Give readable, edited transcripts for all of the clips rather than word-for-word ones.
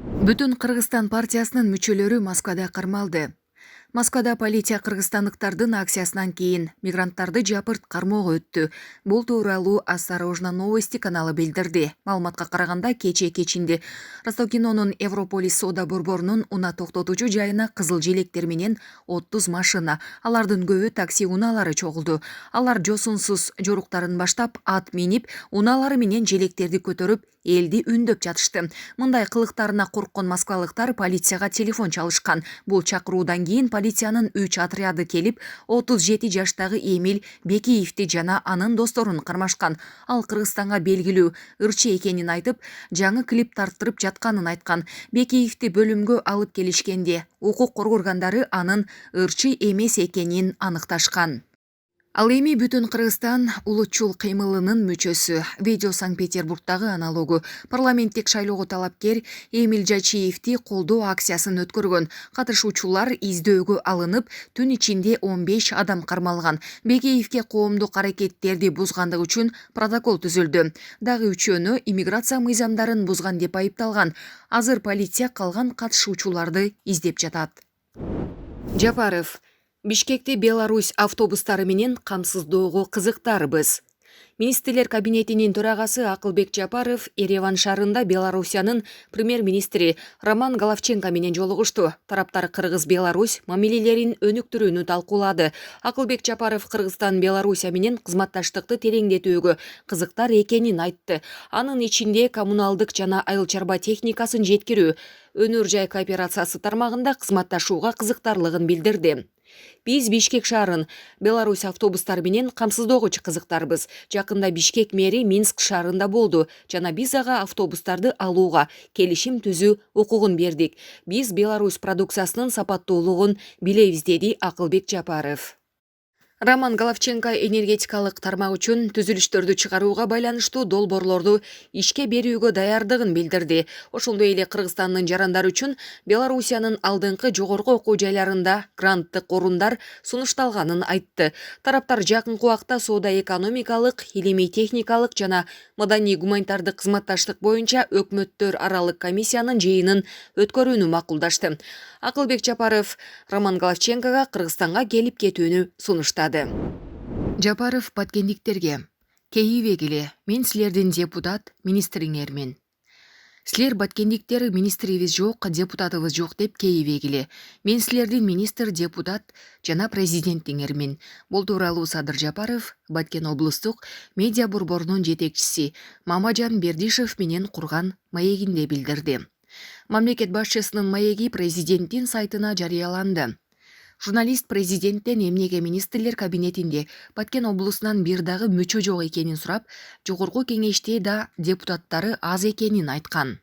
Бүтүн Кыргызстан партиясынын мүчөлөрү Москвада кармалды. Москвада полиция кыргызстандыктардын акциясынан кийин мигранттарды жапырт кармоого өттү. Бул тууралуу «Осторожно, новости» каналы билдирди. Маалыматка караганда кечээ кечинде Ростов-Кинонун Европолис соода борборунун унаа токтотуучу жайына кызыл желектер менен 30 машина, алардын көбү такси унаалары чогулду. Алар жосунсуз жоруктарын баштап, ат минип, унаалары менен желектерди көтөрүп, элди үндөп жатышты. Мындай кылыктарына корккон москвалыктар полицияга телефон чалышкан. Бул чакыруудан кийин полициянын 3 отряды келип, 37 жаштагы Эмиль Бекиевди жана анын досторун кармашкан. Ал Кыргызстанга белгилүү ырчы экенин айтып, жаңы клип тарттырып жатканын айткан. Бекиевди бөлүмгө алып келишкенде, укук коргоо органдары анын ырчы эмес экенин аныкташкан. Ал эми бүтүн Кыргызстан улутчул кыймылынын мүчөсү. Видео Санкт-Петербургдагы аналогу. Парламенттик шайлоого талапкер Эмиль Жачиевди колдоо акциясын өткөргөн. Катышуучулар издөөгө алынып, түн ичинде 15 адам кармалган. Бекиевге коомдук аракеттерди бузгандыгы үчүн протокол түзүлдү. Дагы үчөөнү иммиграция мыйзамдарын бузган деп айыпталган. Азыр полиция калган катышуучуларды издеп жатат. Жапаров: Бишкекти Беларусь автобустары менен камсыздоого кызыктарбыз. Министрлер кабинетинин төрагасы Акылбек Жапаров Ереван шаарында Белоруссиянын премьер-министри Роман Головченко менен жолугушту. Тараптар Кыргыз-Беларусь мамилелерин өнүктүрүүнү талкуулады. Акылбек Жапаров Кыргызстан Белоруссия менен кызматташтыкты тереңдетүүгө кызыктар экенин айтты. Анын ичинде коммуналдык жана айыл чарба техникасын жеткирүү, өнөр жай кооперациясы тармагында кызматташууга кызыктарлыгын билдирди. Биз Бишкек шаарын Беларусь автобустары менен камсыздоого кызыктарбыз. Жакында Бишкек мэри Минск шаарында болду жана биз ага автобустарды алууга келишим түзүү укугун бердик. Биз Беларусь продукциясынын сапаттуулугун билебиз, деди Акылбек Жапаров. Роман Головченко энергетикалык тармак үчүн түзүлүштөрдү чыгарууга байланыштуу долбоорлорду ишке берүүгө даярдыгын билдирди. Ошондой эле Кыргызстандын жарандары үчүн Белоруссиянын алдыңкы жогорку окуу жайларында гранттык орундар сунушталганын айтты. Тараптар жакынкы убакта соода-экономикалык, илимий-техникалык жана маданий-гуманитардык кызматташтык боюнча өкмөттөр аралык комиссиянын жыйынын өткөрүүнү макулдашты. Акылбек Жапаров Роман Головченкога Кыргызстанга келип кетүүнү сунуштады. Жапаров баткендиктерге: кейибегиле, мен силердин депутат министриңермин. Силер баткендиктер министрибиз жок, депутатыбыз жок деп кейибегиле. Мен силердин министр, депутат жана президентиңермин. Бул тууралуу Садыр Жапаров Баткен облустук медиа борборунун жетекчиси Мамажан Бердишев менен курган маегинде билдирди. Мамлекет башчысынын маеги президенттин сайтына жарыяланды. Журналист президенттен эмнеге министрлер кабинетинде Баткен облусунан бир дагы мүчө жок экенин сурап, жогорку кеңеште да депутаттары аз экенин айткан.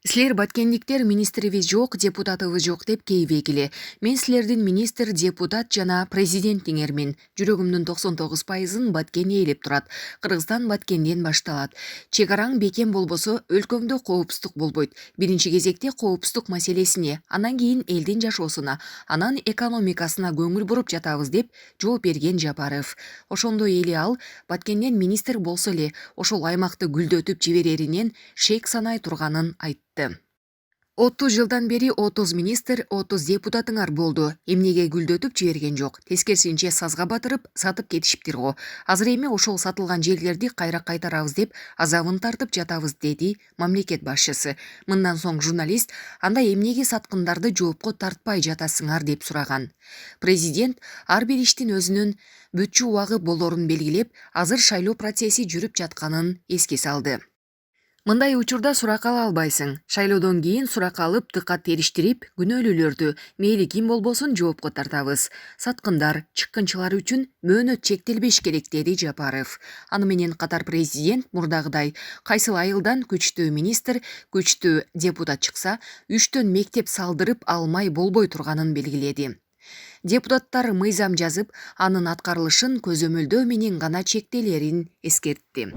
Силер баткендиктер министрибиз жок, депутатыбыз жок деп кейибегиле. Мен силердин министр, депутат жана президентиңермин. Жүрөгүмдүн 99%-ын Баткен ээлеп турат. Кыргызстан Баткенден башталат. Чек араң бекем болбосо өлкөмдө коопсуздук болбойт. Биринчи кезекте коопсуздук маселесине, анан кийин элдин жашоосуна, анан экономикасына көңүл буруп жатабыз деп жооп берген Жапаров. Ошондой эле ал Баткенден министр болсо эле ошол аймакты гүлдөтүп жибереринен шек санай турганын айтты. 30 жылдан бери 30 министр, 30 депутатыңар болду. Эмнеге гүлдөтүп жиберген жок. Тескерисинче сазга батырып, сатып кетишиптир го. Азыр эми ошол сатылган жерлерди кайра кайтарабыз деп азабын тартып жатабыз, деди мамлекет башчысы. Мындан соң журналист: анда эмнеге саткындарды жоопко тартпай жатасыңар деп сураган. Президент ар бир иштин өзүнүн бүтчү убагы болорун белгилеп, азыр шайлоо процесси жүрүп жатканын эске салды. Мындай учурда сурак ала албайсың. Шайлоодон кийин сурак алып, дыккат териштирип, күнөөлүүлөрдү мейли ким болбосун жоопко тартабыз. Саткындар, чыккынчылар үчүн мөөнөт чектелбеш керек, деди Жапаров. Аны менен катар президент мурдагыдай кайсыл айылдан күчтүү министр, күчтүү депутат чыкса, 3төн мектеп салдырып алмай болбой турганын белгиледи. Депутаттар мыйзам жазып, анын аткарылышын көзөмөлдөө менен гана чектелерин эскертти.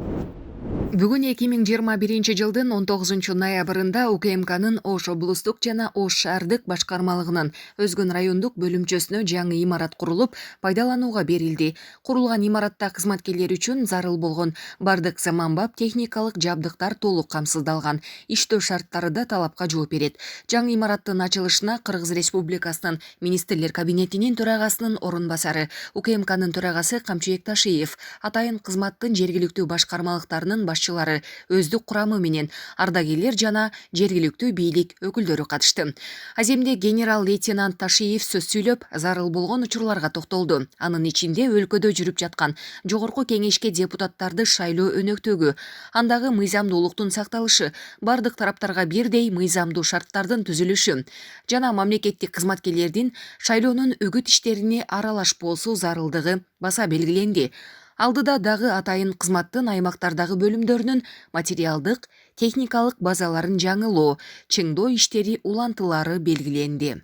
Бүгүн 2021 жылдын 19 ноябрында УКМКнын Ош облустук жана Ош шаардык башкармалыгынын Өзгөн райондук бөлүмчөсүнө жаңы имарат курулуп, пайдаланууга берилди. Курулган имаратта кызматкерлер үчүн зарыл болгон бардык заманбап техникалык жабдыктар толук камсыздалган. Иштөө шарттары да талапка жооп берет. Жаңы имараттын ачылышына Кыргыз Республикасынын Министрлер кабинетинин төрагасынын орун басары, УКМКнын төрагасы Камчыбек Ташиев, атайын кызматтын жергиликтүү башкармалыктарынын башчылары, өздүк курамы менен ардагерлер жана жергиликтүү бийлик өкүлдөрү катышты. Аземде генерал-лейтенант Ташиев сөз сүйлөп, зарыл болгон учурларга токтолду. Анын ичинде өлкөдө жүрүп жаткан жогорку кеңешке депутаттарды шайлоо өнөктөгү, андагы мыйзамдуулуктун сакталышы, бардык тараптарга бирдей мыйзамдуу шарттардын түзүлүшү жана мамлекеттик кызматкерлердин шайлоонун үгүт иштерине аралашпоосу зарылдыгы баса белгиленди. Алдыда дагы атайын кызматтын аймактардагы бөлүмдөрүнүн материалдык, техникалык базаларын жаңылоо, чыңдоо иштери улантылары белгиленди.